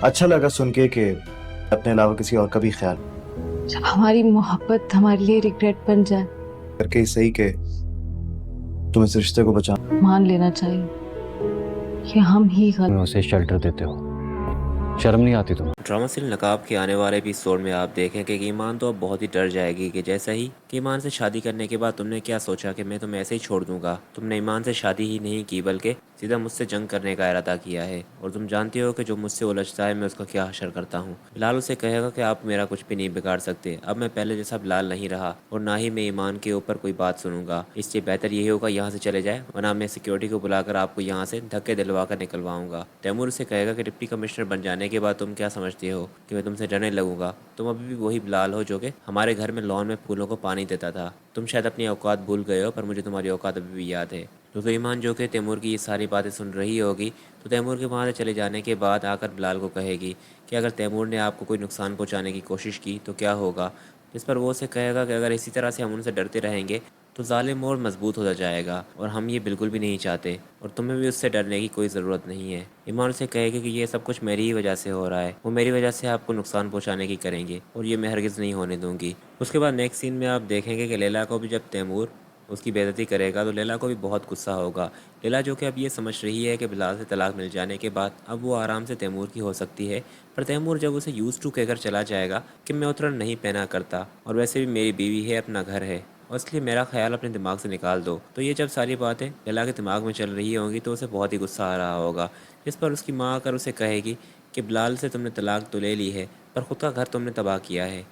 अच्छा लगा सुन के कि अपने अलावा किसी और का भी ख्याल जब हमारी मोहब्बत हमारे लिए रिग्रेट बन जाए, करके ही सही के तुम इस रिश्ते को बचा। मान लेना चाहिए कि हम ही गलत। में उसे शेल्टर देते हो, शर्म नहीं आती तुम्हें? ड्रामा सीरियल नकाब के आने वाले एपिसोड में आप देखेंगे कि ईमान तो अब बहुत ही डर जाएगी कि जैसा ही कि ईमान से शादी करने के बाद तुमने क्या सोचा कि मैं तुम्हें ऐसे ही छोड़ दूंगा। तुमने ईमान से शादी ही नहीं की बल्कि सीधा मुझसे जंग करने का इरादा किया है और तुम जानती हो कि जो मुझसे उलझता है मैं उसका क्या हशर करता हूँ। बिलाल उसे कहेगा कि आप मेरा कुछ भी नहीं बिगाड़ सकते, अब मैं पहले जैसा बिलाल नहीं रहा और ना ही मैं ईमान के ऊपर कोई बात सुनूंगा। इससे बेहतर यही होगा यहाँ से चले जाए, वरना मैं सिक्योरिटी को बुलाकर आपको यहाँ से धक्के दिलवा कर निकलवाऊंगा। तैमूर उसे कहेगा कि डिप्टी कमिश्नर बन जाने के बाद तुम क्या समझती हो कि मैं तुमसे डरने लगूंगा? तुम अभी भी वही बिलाल हो जो कि हमारे घर में लॉन में फूलों को पानी देता था। तुम शायद अपनी औकात भूल गए हो, पर मुझे तुम्हारी औकात अभी भी याद है। तो ईमान जो कि तैमूर की ये सारी बातें सुन रही होगी तो तैमूर के वहाँ से चले जाने के बाद आकर बिलाल को कहेगी कि अगर तैमूर ने आपको कोई नुकसान पहुँचाने की कोशिश की तो क्या होगा। जिस पर वो उसे कहेगा कि अगर इसी तरह से हम उनसे डरते रहेंगे तो ज़ालिम और मजबूत होता जाएगा और हम ये बिल्कुल भी नहीं चाहते और तुम्हें भी उससे डरने की कोई ज़रूरत नहीं है। ईमान उसे कहेगा कि ये सब कुछ मेरी ही वजह से हो रहा है, वो मेरी वजह से आपको नुकसान पहुंचाने की करेंगे और ये मैं हरगिज़ नहीं होने दूंगी। उसके बाद नेक्स्ट सीन में आप देखेंगे कि लैला को भी जब तैमूर उसकी बेइज्जती करेगा तो लैला को भी बहुत गुस्सा होगा। लैला जो कि अब ये समझ रही है कि बिलाल से तलाक मिल जाने के बाद अब वो आराम से तैमूर की हो सकती है, पर तैमूर जब उसे यूज़ टू कहकर चला जाएगा कि मैं उतरन नहीं पहना करता और वैसे भी मेरी बीवी है, अपना घर है और इसलिए मेरा ख्याल अपने दिमाग से निकाल दो। तो ये जब सारी बातें लैला के दिमाग में चल रही होंगी तो उसे बहुत ही गुस्सा आ रहा होगा। जिस पर उसकी माँ आकर उसे कहेगी कि बिलाल से तुमने तलाक तो ले ली है पर खुद का घर तुमने तबाह किया है।